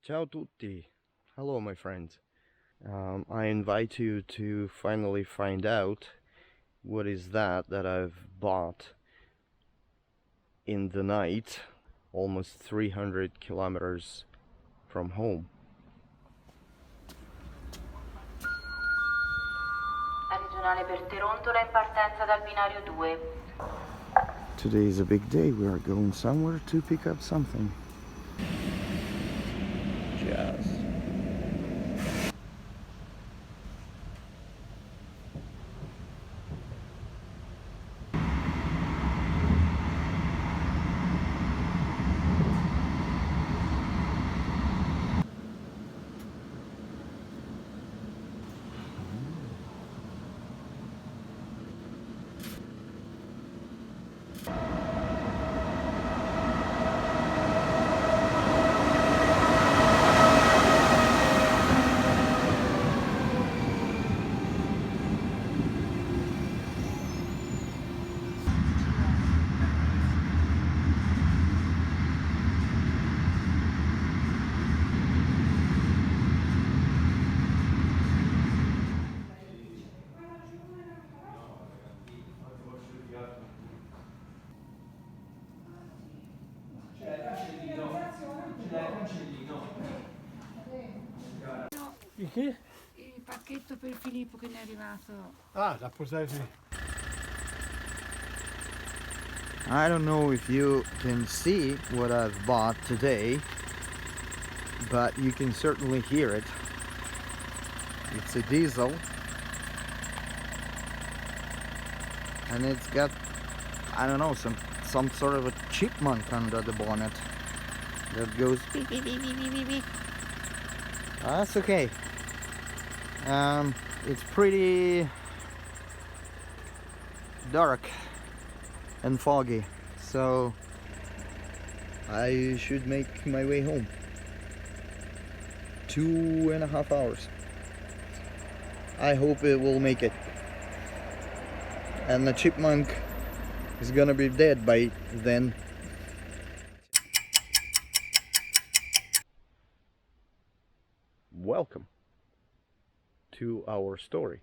Ciao tutti. Hello, my friends. I invite you to finally find out what is that I've bought in the night, almost 300 kilometers from home. Addizionale per Terontola in partenza dal binario 2. Today is a big day. We are going somewhere to pick up something. Yes. Il che? Il pacchetto per Filippo che ne è arrivato. Ah, da portare qui. I don't know if you can see what I've bought today, but you can certainly hear it. It's a diesel, and it's got, I don't know, some sort of a chipmunk under the bonnet that goes beep, beep, beep, beep, beep, beep. That's okay. It's pretty dark and foggy, so I should make my way home. 2.5 hours. I hope it will make it. And the chipmunk is gonna be dead by then. Welcome to our story.